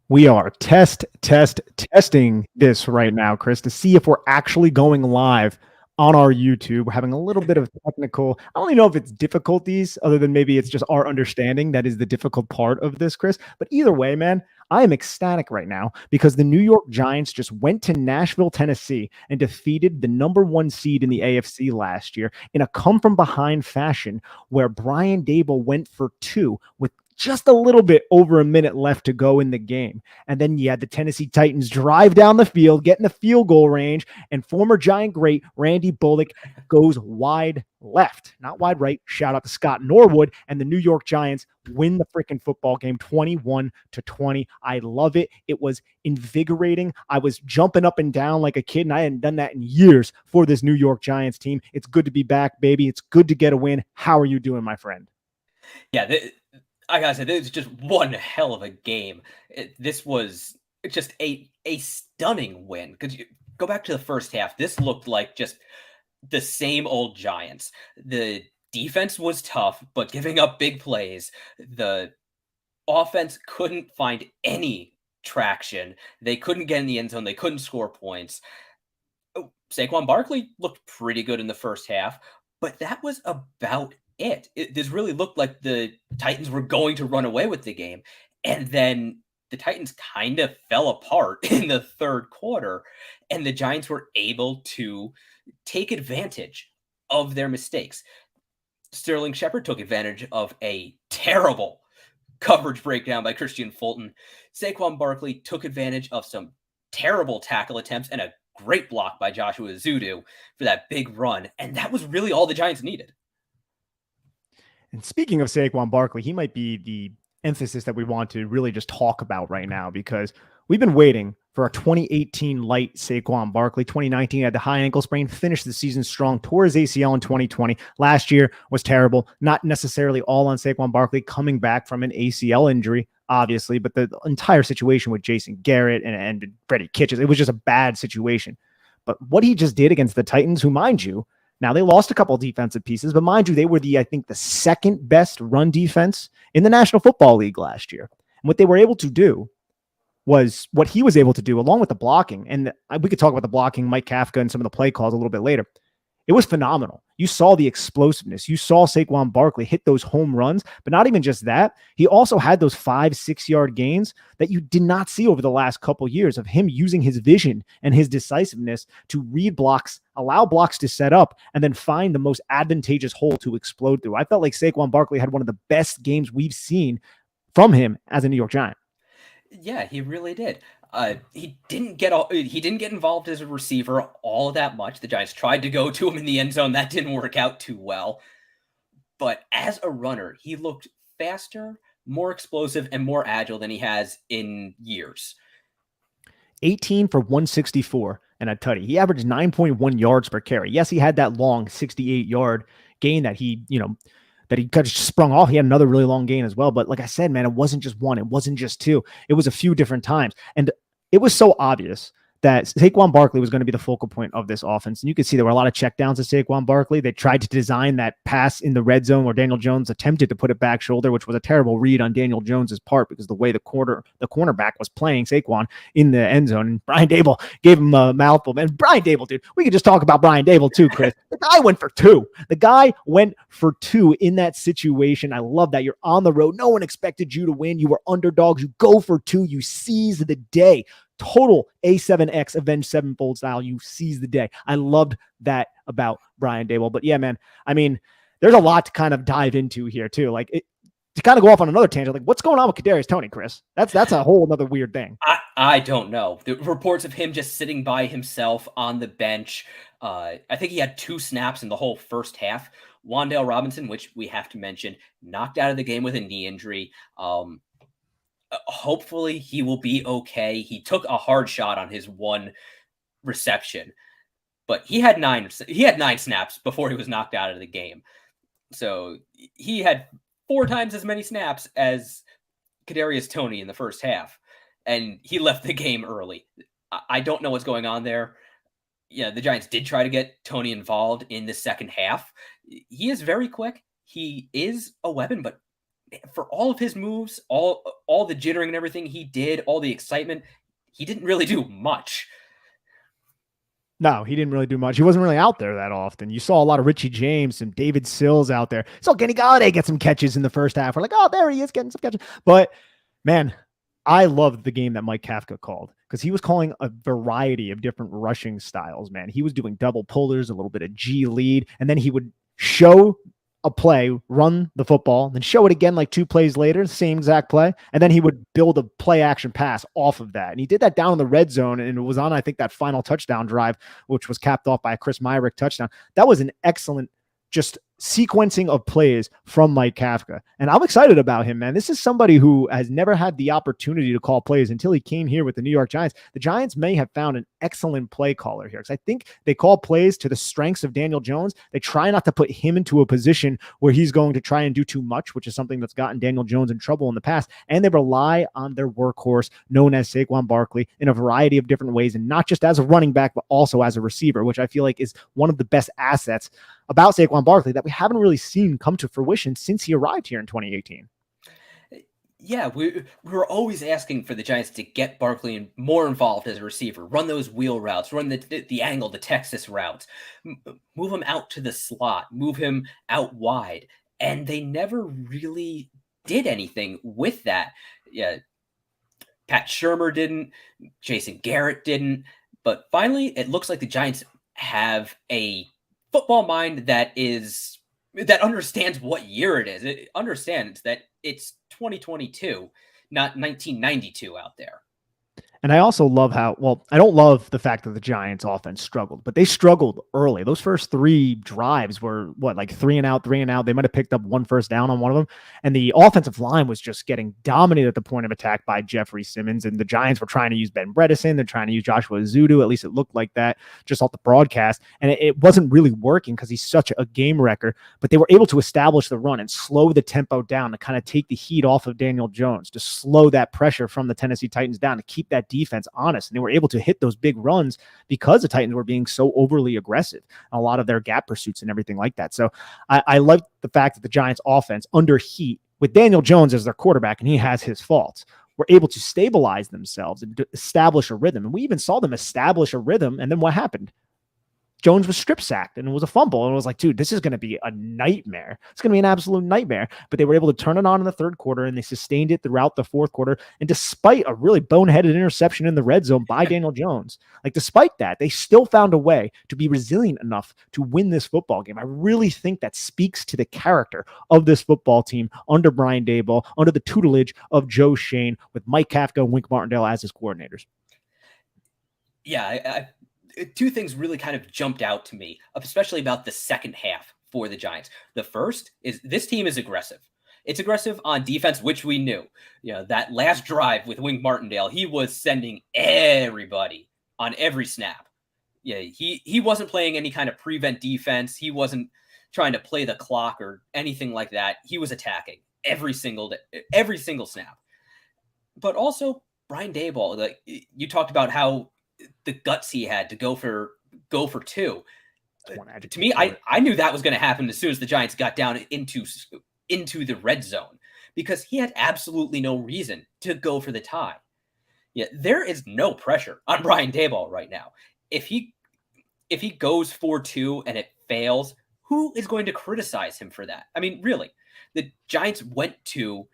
We are testing this right now, Chris, to see if we're actually going live on our YouTube. We're having a little bit of technical, I don't even know if it's difficulties, other than maybe it's just our understanding that is the difficult part of this, Chris. But either way, man, I am ecstatic right now because the New York Giants just went to Nashville, Tennessee and defeated the number one seed in the AFC last year in a come from behind fashion where Brian Dable went for two with just a little bit over a minute left to go in the game. And then you had the Tennessee Titans drive down the field, get in the field goal range, and former Giant great Randy Bullock goes wide left, not wide right. Shout out to Scott Norwood, and the New York Giants win the freaking football game 21-20. I love it. It was invigorating. I was jumping up and down like a kid, and I hadn't done that in years for this New York Giants team. It's good to be back, baby. It's good to get a win. How are you doing, my friend? Yeah, I gotta say, this is just one hell of a game. This was just a stunning win. Because you go back to the first half, this looked like just the same old Giants. The defense was tough, but giving up big plays. The offense couldn't find any traction. They couldn't get in the end zone. They couldn't score points. Saquon Barkley looked pretty good in the first half, but that was about it. This really looked like the Titans were going to run away with the game. And then the Titans kind of fell apart in the third quarter, and the Giants were able to take advantage of their mistakes. Sterling Shepard took advantage of a terrible coverage breakdown by Christian Fulton. Saquon Barkley took advantage of some terrible tackle attempts and a great block by Joshua Zudu for that big run. And that was really all the Giants needed. And speaking of Saquon Barkley, he might be the emphasis that we want to really just talk about right now because we've been waiting for a 2018 light Saquon Barkley. 2019 had the high ankle sprain, finished the season strong, tore his ACL in 2020. Last year was terrible. Not necessarily all on Saquon Barkley coming back from an ACL injury, obviously, but the entire situation with Jason Garrett and Freddie Kitchens, it was just a bad situation. But what he just did against the Titans, who, mind you, now they lost a couple of defensive pieces, but mind you, they were I think the second best run defense in the National Football League last year. And what they were able to do was what he was able to do along with the blocking. And we could talk about the blocking, Mike Kafka and some of the play calls a little bit later. It was phenomenal. You saw the explosiveness. You saw Saquon Barkley hit those home runs, but not even just that. He also had those 5-6 yard gains that you did not see over the last couple years of him using his vision and his decisiveness to read blocks, allow blocks to set up, and then find the most advantageous hole to explode through. I felt like Saquon Barkley had one of the best games we've seen from him as a New York Giant. Yeah, he really did. He didn't get involved as a receiver all that much. The Giants tried to go to him in the end zone. That didn't work out too well. But as a runner, he looked faster, more explosive, and more agile than he has in years. 18 for 164 and a tutty. He averaged 9.1 yards per carry. Yes, he had that long 68-yard gain that he kind of sprung off. He had another really long gain as well. But like I said, man, it wasn't just one. It wasn't just two. It was a few different times. And it was so obvious that Saquon Barkley was going to be the focal point of this offense. And you could see there were a lot of checkdowns to Saquon Barkley. They tried to design that pass in the red zone where Daniel Jones attempted to put it back shoulder, which was a terrible read on Daniel Jones's part because the way the cornerback was playing Saquon in the end zone. And Brian Dable gave him a mouthful. And Brian Dable, dude, we could just talk about Brian Dable too, Chris. The guy went for two. The guy went for two in that situation. I love that. You're on the road. No one expected you to win. You were underdogs. You go for two. You seize the day. Total A7X Avenged Sevenfold style. You seize the day. I loved that about Brian Dable. But yeah, man, I mean, there's a lot to kind of dive into here too. Like to kind of go off on another tangent, like what's going on with Kadarius Toney, Chris? That's a whole other weird thing. I don't know. The reports of him just sitting by himself on the bench. I think he had 2 snaps in the whole first half. Wan'Dale Robinson, which we have to mention, knocked out of the game with a knee injury. Hopefully he will be okay. He took a hard shot on his one reception, but he had 9 snaps before he was knocked out of the game. So he had 4 times as many snaps as Kadarius Toney in the first half, and he left the game early. I don't know what's going on there. Yeah, the Giants did try to get Toney involved in the second half. He is very quick. He is a weapon, but for all of his moves, all the jittering and everything he did, all the excitement, he didn't really do much. No, he didn't really do much. He wasn't really out there that often. You saw a lot of Richie James and David Sills out there. So Kenny Galladay get some catches in the first half. We're like, oh, there he is getting some catches. But man, I loved the game that Mike Kafka called because he was calling a variety of different rushing styles, man. He was doing double pullers, a little bit of G lead, and then he would show a play, run the football, then show it again like 2 plays later, same exact play, and then he would build a play action pass off of that. And he did that down in the red zone, and it was on, I think, that final touchdown drive, which was capped off by a Chris Myrick touchdown. That was an excellent just sequencing of plays from Mike Kafka. And I'm excited about him, man. This is somebody who has never had the opportunity to call plays until he came here with the New York Giants. The Giants may have found an excellent play caller here because I think they call plays to the strengths of Daniel Jones. They try not to put him into a position where he's going to try and do too much, which is something that's gotten Daniel Jones in trouble in the past. And they rely on their workhorse known as Saquon Barkley in a variety of different ways, and not just as a running back, but also as a receiver, which I feel like is one of the best assets about Saquon Barkley that we haven't really seen come to fruition since he arrived here in 2018. Yeah, we were always asking for the Giants to get Barkley more involved as a receiver, run those wheel routes, run the angle, the Texas routes, move him out to the slot, move him out wide. And they never really did anything with that. Yeah, Pat Shurmur didn't, Jason Garrett didn't. But finally, it looks like the Giants have a football mind that understands what year it is. It understands that it's 2022, not 1992 out there. And I also love I don't love the fact that the Giants offense struggled, but they struggled early. Those first 3 drives were like 3 and out. They might have picked up 1 first down on one of them. And the offensive line was just getting dominated at the point of attack by Jeffrey Simmons. And the Giants were trying to use Ben Bredesen. They're trying to use Joshua Ezeudu. At least it looked like that just off the broadcast. And it wasn't really working because he's such a game wrecker, but they were able to establish the run and slow the tempo down to kind of take the heat off of Daniel Jones, to slow that pressure from the Tennessee Titans down, to keep that defense honest. And they were able to hit those big runs because the Titans were being so overly aggressive, a lot of their gap pursuits and everything like that. So I like the fact that the Giants offense under heat with Daniel Jones as their quarterback, and he has his faults, were able to stabilize themselves and establish a rhythm. And we even saw them establish a rhythm. And then what happened? Jones was strip sacked and it was a fumble. And it was like, dude, this is going to be a nightmare. It's going to be an absolute nightmare. But they were able to turn it on in the third quarter, and they sustained it throughout the fourth quarter. And despite a really boneheaded interception in the red zone by Daniel Jones, despite that, they still found a way to be resilient enough to win this football game. I really think that speaks to the character of this football team under Brian Daboll, under the tutelage of Joe Schoen, with Mike Kafka and Wink Martindale as his coordinators. Yeah, 2 things really kind of jumped out to me, especially about the second half for the Giants. The first is this team is aggressive. It's aggressive on defense, which we knew. That last drive with Wink Martindale, he was sending everybody on every snap. Yeah, he wasn't playing any kind of prevent defense. He wasn't trying to play the clock or anything like that. He was attacking every single snap. But also Brian Daboll, like you talked about how the guts he had to go for 2. To me, I knew that was going to happen as soon as the Giants got down into the red zone, because he had absolutely no reason to go for the tie. Yeah, there is no pressure on Brian Daboll right now. If he goes for 2 and it fails, who is going to criticize him for that? I mean, really, the Giants went to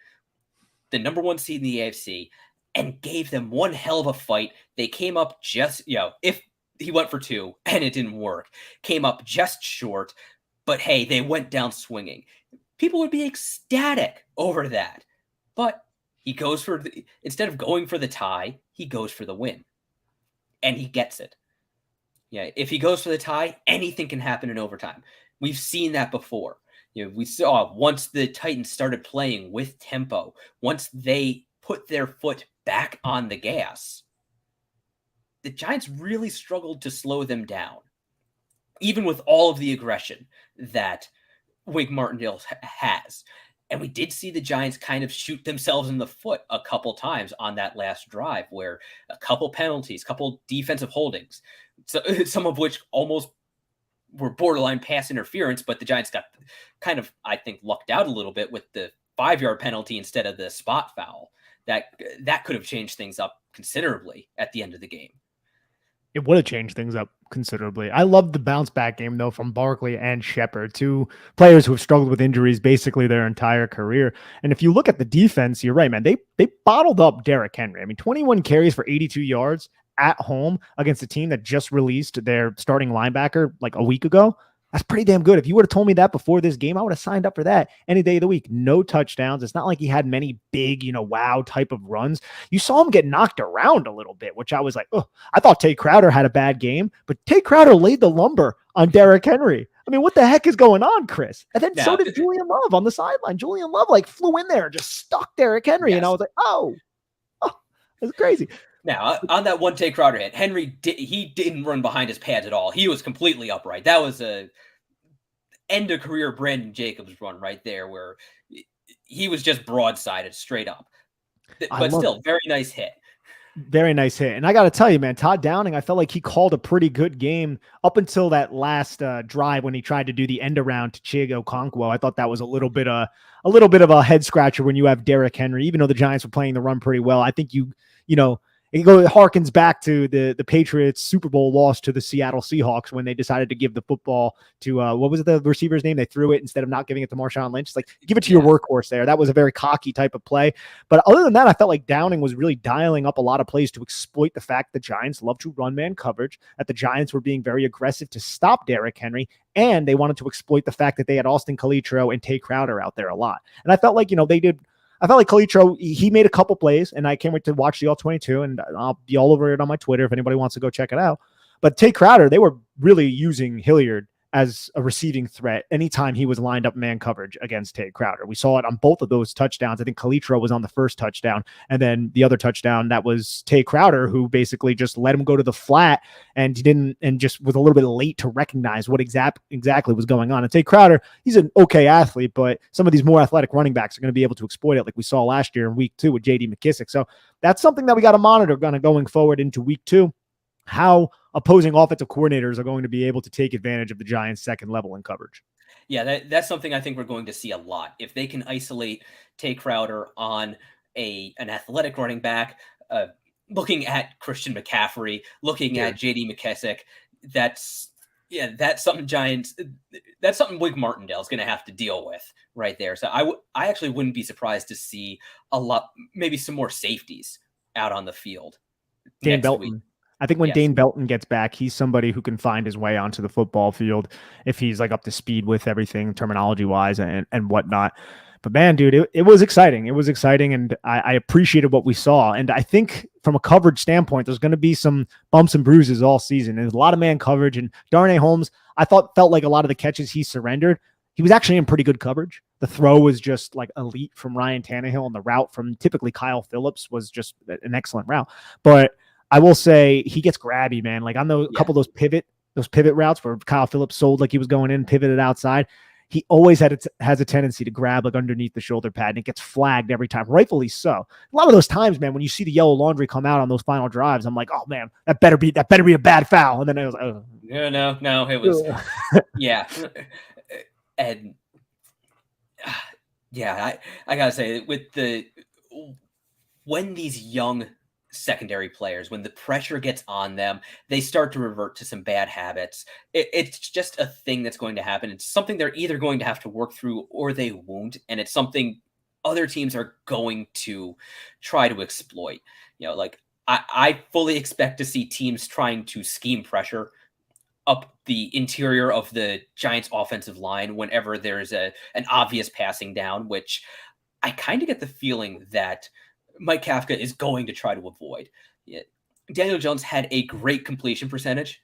the number 1 seed in the AFC and gave them one hell of a fight. They came up just, if he went for 2 and it didn't work, came up just short, but hey, they went down swinging. People would be ecstatic over that. But he goes instead of going for the tie, he goes for the win. And he gets it. Yeah, if he goes for the tie, anything can happen in overtime. We've seen that before. We saw once the Titans started playing with tempo, once they put their foot back on the gas, the Giants really struggled to slow them down, even with all of the aggression that Wink Martindale has. And we did see the Giants kind of shoot themselves in the foot a couple times on that last drive, where a couple penalties, couple defensive holdings, some of which almost were borderline pass interference, but the Giants got kind of, I think, lucked out a little bit with the 5-yard penalty instead of the spot foul. That could have changed things up considerably at the end of the game. It would have changed things up considerably. I love the bounce back game, though, from Barkley and Shepard, two players who have struggled with injuries basically their entire career. And if you look at the defense, you're right, man. They bottled up Derrick Henry. I mean, 21 carries for 82 yards at home against a team that just released their starting linebacker like a week ago. That's pretty damn good. If you would have told me that before this game, I would have signed up for that any day of the week. No touchdowns. It's not like he had many big, wow type of runs. You saw him get knocked around a little bit, which I was like, oh, I thought Tay Crowder had a bad game, but Tay Crowder laid the lumber on Derrick Henry. I mean, what the heck is going on, Chris? And then so did Julian Love on the sideline. Julian Love flew in there and just stuck Derrick Henry. Yes. And I was like, oh, it's crazy. Now, on that one Tay Crowder hit, Henry didn't run behind his pads at all. He was completely upright. That was a end of career Brandon Jacobs run right there, where he was just broadsided straight up. But still, very nice hit. Very nice hit. And I got to tell you, man, Todd Downing, I felt like he called a pretty good game up until that last drive when he tried to do the end around to Chig Okonkwo. I thought that was a little bit of a head scratcher when you have Derrick Henry, even though the Giants were playing the run pretty well. I think it harkens back to the Patriots Super Bowl loss to the Seattle Seahawks when they decided to give the football to what was the receiver's name? They threw it instead of not giving it to Marshawn Lynch. It's like, give it to your workhorse there. That was a very cocky type of play. But other than that, I felt like Downing was really dialing up a lot of plays to exploit the fact the Giants love to run man coverage, that the Giants were being very aggressive to stop Derrick Henry, and they wanted to exploit the fact that they had Austin Calitro and Tay Crowder out there a lot. And I felt like, I felt like Calitro, he made a couple plays, and I can't wait to watch the All-22, and I'll be all over it on my Twitter if anybody wants to go check it out. But Tay Crowder, they were really using Hilliard as a receiving threat anytime he was lined up man coverage against Tay Crowder. We saw it on both of those touchdowns. I think Calitro was on the first touchdown, and then the other touchdown, that was Tay Crowder, who basically just let him go to the flat and just was a little bit late to recognize what exactly was going on. And Tay Crowder, he's an okay athlete, but some of these more athletic running backs are going to be able to exploit it like we saw last year in week 2 with J.D. McKissick. So that's something that we got to monitor going forward into week 2. How opposing offensive coordinators are going to be able to take advantage of the Giants' second level in coverage. Yeah, that's something I think we're going to see a lot. If they can isolate Tay Crowder on an athletic running back, looking at Christian McCaffrey, looking at J.D. McKissick, that's something that's something Wink Martindale is going to have to deal with right there. So I actually wouldn't be surprised to see maybe some more safeties out on the field. Dane Belton. Week. I think when Dane Belton gets back, he's somebody who can find his way onto the football field if he's up to speed with everything terminology wise and whatnot. But man, dude, it was exciting. It was exciting. And I appreciated what we saw. And I think from a coverage standpoint, there's going to be some bumps and bruises all season. There's a lot of man coverage, and Darnay Holmes, I felt like a lot of the catches he surrendered, he was actually in pretty good coverage. The throw was just elite from Ryan Tannehill, and the route from typically Kyle Phillips was just an excellent route. But I will say he gets grabby, man. On a couple of those pivot routes where Kyle Phillips sold like he was going in, pivoted outside, he always has a tendency to grab underneath the shoulder pad, and it gets flagged every time, rightfully so. A lot of those times, man, when you see the yellow laundry come out on those final drives, I'm like, oh man, that better be a bad foul. And then it was oh. No, it was yeah. And I gotta say, when these young secondary players, when the pressure gets on them, they start to revert to some bad habits. It's just a thing that's going to happen. It's something they're either going to have to work through or they won't. And it's something other teams are going to try to exploit. I fully expect to see teams trying to scheme pressure up the interior of the Giants offensive line whenever there's an obvious passing down, which I kind of get the feeling that Mike Kafka is going to try to avoid. Daniel Jones had a great completion percentage,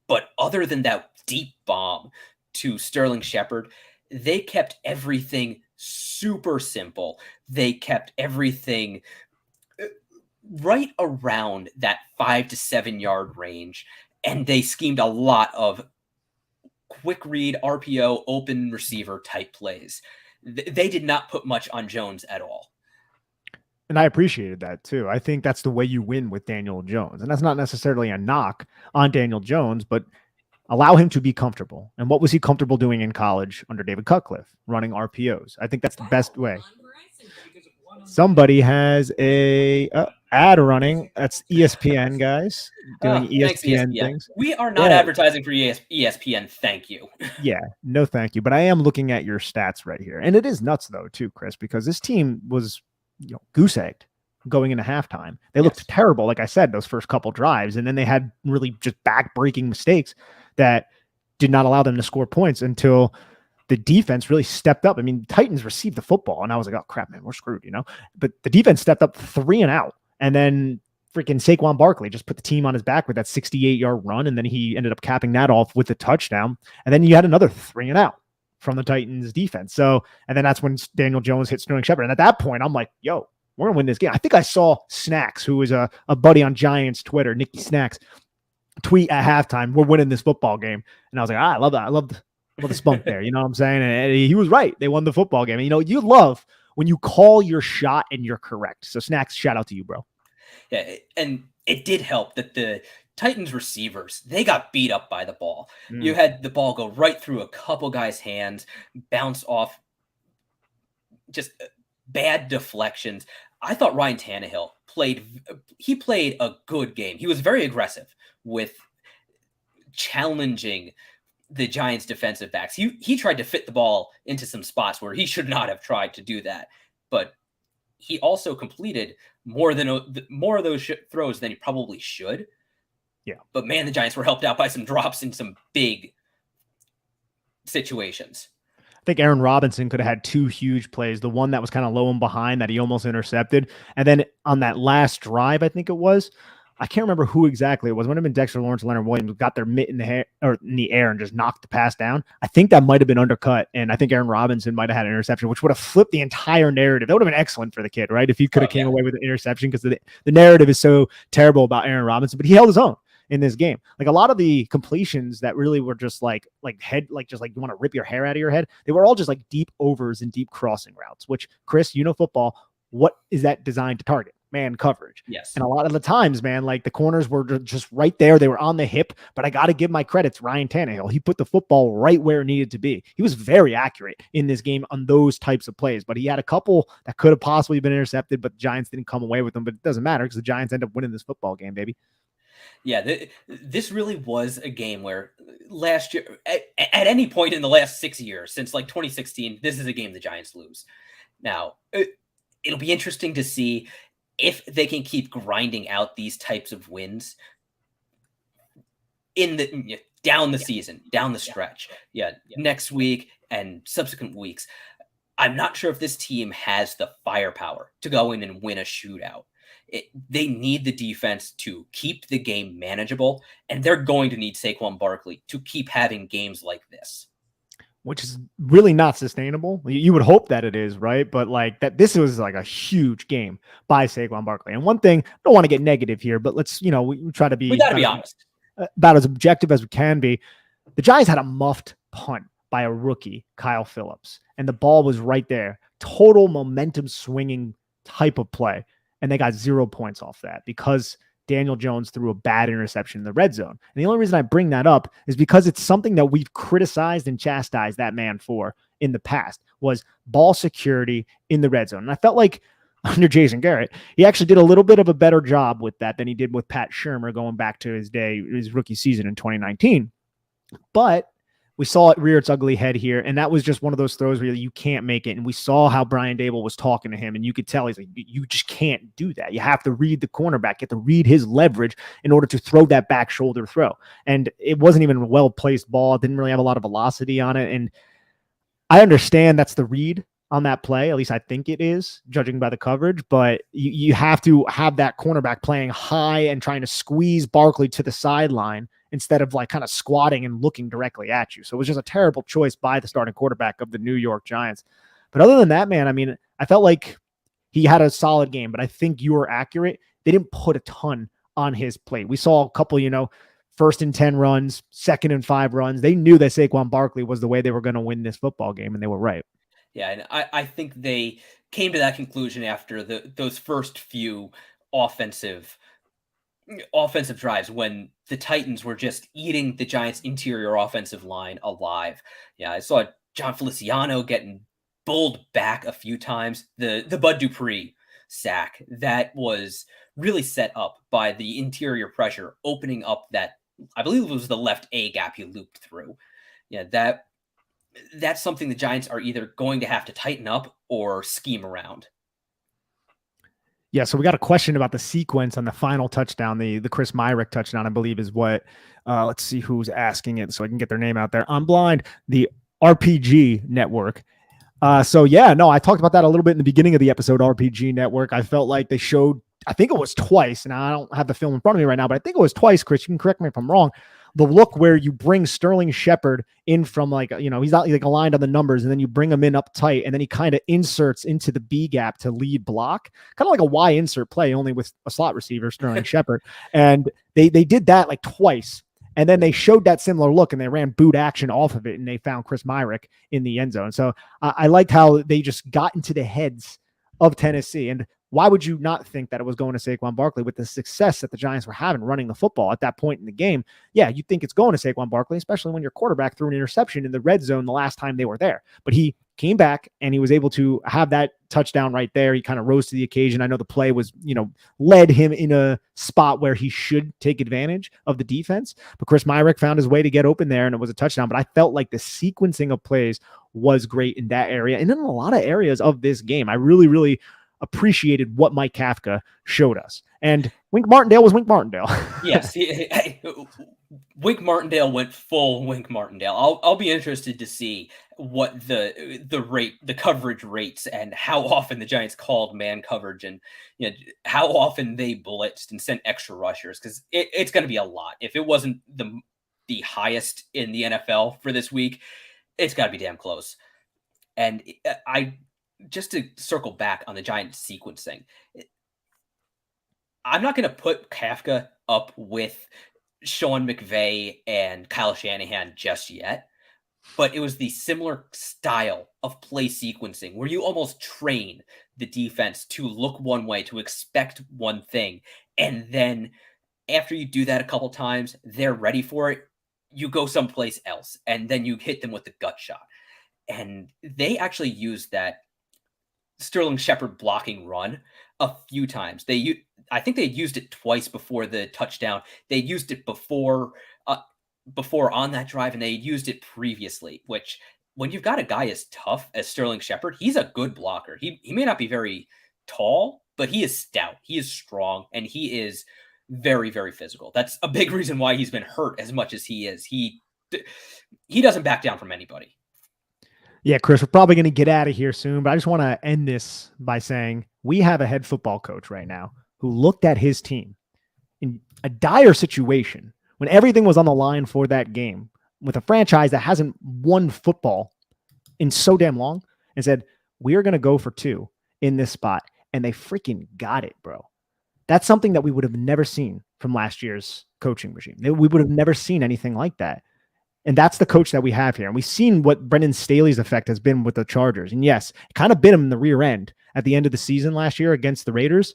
but other than that deep bomb to Sterling Shepard, they kept everything super simple. They kept everything right around that 5 to 7 yard range, and they schemed a lot of quick read, RPO, open receiver type plays. They did not put much on Jones at all. And I appreciated that too. I think that's the way you win with Daniel Jones. And that's not necessarily a knock on Daniel Jones, but allow him to be comfortable. And what was he comfortable doing in college under David Cutcliffe? Running RPOs. I think that's the best way. Somebody has a ad running. That's ESPN guys doing Thanks, ESPN ESPN. things. We are not Yeah, advertising for ESPN. Thank you. yeah, no, thank you. But I am looking at your stats right here, and it is nuts though too, Chris, because this team was goose egged going into halftime. They looked Yes. terrible, like I said, those first couple drives, and then they had really just back-breaking mistakes that did not allow them to score points until the defense really stepped up. I mean, Titans received the football, and I was like, oh crap, man, we're screwed, But the defense stepped up 3-and-out, and then freaking Saquon Barkley just put the team on his back with that 68-yard run, and then he ended up capping that off with the touchdown. And then you had another 3-and-out from the Titans defense. So, and then that's when Daniel Jones hit Sterling Shepard. And at that point, I'm like, yo, we're gonna win this game. I think I saw Snacks, who is a buddy on Giants Twitter, Nicky Snacks, tweet at halftime, we're winning this football game. And I was like, I love that. I love the spunk there. You know what I'm saying? And he was right. They won the football game. And, you love when you call your shot and you're correct. So Snacks, shout out to you, bro. Yeah, and it did help that the Titans receivers, they got beat up by the ball. You had the ball go right through a couple guys' hands, bounce off, just bad deflections. I thought Ryan Tannehill played a good game. He was very aggressive with challenging the Giants defensive backs. He tried to fit the ball into some spots where he should not have tried to do that. But he also completed more of those throws than he probably should. Yeah. But man, the Giants were helped out by some drops in some big situations. I think Aaron Robinson could have had two huge plays. The one that was kind of low and behind that he almost intercepted. And then on that last drive, I think it was, I can't remember who exactly it was. It might have been Dexter Lawrence, Leonard Williams got their mitt in the air and just knocked the pass down. I think that might have been undercut. And I think Aaron Robinson might have had an interception, which would have flipped the entire narrative. That would have been excellent for the kid, right? If he could have came away with an interception, because the narrative is so terrible about Aaron Robinson, but he held his own in this game. Like a lot of the completions that really were just like head, like just like you want to rip your hair out of your head. They were all just like deep overs and deep crossing routes, which, Chris, football, what is that designed to target? Man coverage. Yes. And a lot of the times, man, like the corners were just right there. They were on the hip, but I got to give my credits Ryan Tannehill. He put the football right where it needed to be. He was very accurate in this game on those types of plays, but he had a couple that could have possibly been intercepted, but the Giants didn't come away with them. But it doesn't matter because the Giants end up winning this football game, baby. Yeah, this really was a game where last year, at any point in the last 6 years, since like 2016, this is a game the Giants lose. Now, it'll be interesting to see if they can keep grinding out these types of wins down the season, down the stretch. Next week and subsequent weeks. I'm not sure if this team has the firepower to go in and win a shootout. They need the defense to keep the game manageable, and they're going to need Saquon Barkley to keep having games like this. Which is really not sustainable. You would hope that it is, right? But like that, this was like a huge game by Saquon Barkley. And one thing, I don't want to get negative here, but let's, we try to be, we got to be honest, about as objective as we can be. The Giants had a muffed punt by a rookie, Kyle Phillips, and the ball was right there. Total momentum swinging type of play. And they got 0 points off that because Daniel Jones threw a bad interception in the red zone. And the only reason I bring that up is because it's something that we've criticized and chastised that man for in the past, was ball security in the red zone. And I felt like under Jason Garrett, he actually did a little bit of a better job with that than he did with Pat Shurmur going back to his rookie season in 2019. But we saw it rear its ugly head here, and that was just one of those throws where you can't make it. And we saw how Brian Daboll was talking to him, and you could tell he's like, you just can't do that. You have to read the cornerback. You have to read his leverage in order to throw that back shoulder throw. And it wasn't even a well-placed ball. It didn't really have a lot of velocity on it. And I understand that's the read on that play. At least I think it is, judging by the coverage. But you have to have that cornerback playing high and trying to squeeze Barkley to the sideline instead of like kind of squatting and looking directly at you. So it was just a terrible choice by the starting quarterback of the New York Giants. But other than that, man, I mean, I felt like he had a solid game, but I think you were accurate. They didn't put a ton on his plate. We saw a couple, 1st and 10 runs, 2nd and 5 runs. They knew that Saquon Barkley was the way they were going to win this football game, and they were right. Yeah, and I think they came to that conclusion after those first few offensive drives when the Titans were just eating the Giants' interior offensive line alive. Yeah, I saw John Feliciano getting bulled back a few times. The Bud Dupree sack that was really set up by the interior pressure opening up that, I believe it was the left A gap he looped through. Yeah, that's something the Giants are either going to have to tighten up or scheme around. Yeah, so we got a question about the sequence on the final touchdown, the Chris Myrick touchdown, I believe is what. Let's see who's asking it so I can get their name out there. I'm blind. The RPG Network. So yeah, no, I talked about that a little bit in the beginning of the episode. RPG Network. I felt like they showed, I think it was twice, and I don't have the film in front of me right now, but I think it was twice. Chris, you can correct me if I'm wrong. The look where you bring Sterling Shepard in from he's not like aligned on the numbers, and then you bring him in up tight, and then he kind of inserts into the B gap to lead block, kind of like a Y insert play, only with a slot receiver, Sterling Shepard. And they did that like twice. And then they showed that similar look and they ran boot action off of it and they found Chris Myrick in the end zone. So I liked how they just got into the heads of Tennessee. And why would you not think that it was going to Saquon Barkley with the success that the Giants were having running the football at that point in the game? Yeah, you'd think it's going to Saquon Barkley, especially when your quarterback threw an interception in the red zone the last time they were there. But he came back and he was able to have that touchdown right there. He kind of rose to the occasion. I know the play was, led him in a spot where he should take advantage of the defense, but Chris Myrick found his way to get open there and it was a touchdown. But I felt like the sequencing of plays was great in that area. And in a lot of areas of this game, I really, really appreciated what Mike Kafka showed us. And Wink Martindale was Wink Martindale. Yes. Wink Martindale went full Wink Martindale. I'll be interested to see what the coverage rates and how often the Giants called man coverage and how often they blitzed and sent extra rushers, because it's going to be a lot. If it wasn't the highest in the NFL for this week, it's got to be damn close. And just to circle back on the Giants sequencing, I'm not going to put Kafka up with Sean McVay and Kyle Shanahan just yet, but it was the similar style of play sequencing where you almost train the defense to look one way, to expect one thing. And then after you do that a couple times, they're ready for it. You go someplace else and then you hit them with the gut shot. And they actually used that Sterling Shepard blocking run a few times. I think they used it twice before the touchdown. They used it before on that drive, and they used it previously, which when you've got a guy as tough as Sterling Shepard, he's a good blocker. He may not be very tall, but he is stout. He is strong, and he is very, very physical. That's a big reason why he's been hurt as much as he is. He doesn't back down from anybody. Yeah, Chris, we're probably going to get out of here soon, but I just want to end this by saying we have a head football coach right now who looked at his team in a dire situation when everything was on the line for that game with a franchise that hasn't won football in so damn long and said, we are going to go for 2 in this spot. And they freaking got it, bro. That's something that we would have never seen from last year's coaching regime. We would have never seen anything like that. And that's the coach that we have here. And we've seen what Brendan Staley's effect has been with the Chargers. And yes, it kind of bit him in the rear end at the end of the season last year against the Raiders.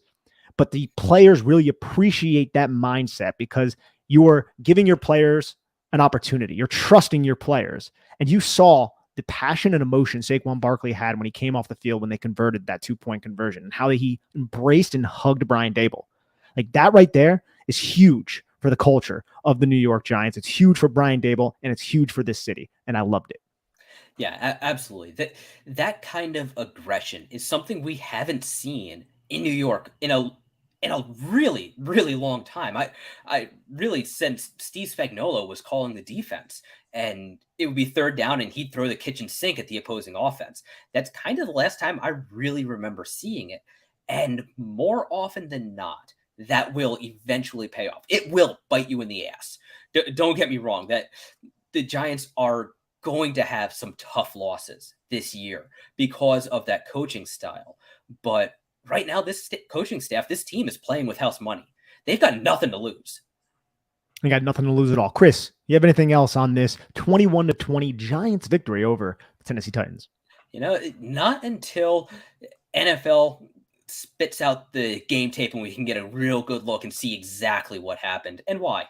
But the players really appreciate that mindset because you're giving your players an opportunity. You're trusting your players. And you saw the passion and emotion Saquon Barkley had when he came off the field when they converted that 2-point conversion and how he embraced and hugged Brian Daboll. Like that right there is huge for the culture of the New York Giants. It's huge for Brian Daboll, and it's huge for this city, and I loved it. Yeah, absolutely. That kind of aggression is something we haven't seen in New York in a really, really long time. I really, since Steve Spagnuolo was calling the defense, and it would be 3rd down and he'd throw the kitchen sink at the opposing offense. That's kind of the last time I really remember seeing it. And more often than not, that will eventually pay off. It will bite you in the ass. Don't get me wrong, that the Giants are going to have some tough losses this year because of that coaching style. But right now, this coaching staff, this team is playing with house money. They've got nothing to lose. They got nothing to lose at all. Chris, you have anything else on this 21-20 Giants victory over the Tennessee Titans? Not until NFL spits out the game tape and we can get a real good look and see exactly what happened and why.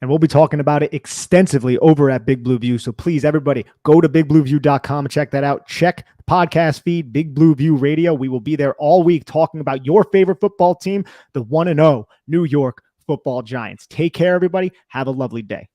And we'll be talking about it extensively over at Big Blue View. So please, everybody, go to bigblueview.com and check that out. Check the podcast feed, Big Blue View Radio. We will be there all week talking about your favorite football team, the 1-0 New York Football Giants. Take care, everybody. Have a lovely day.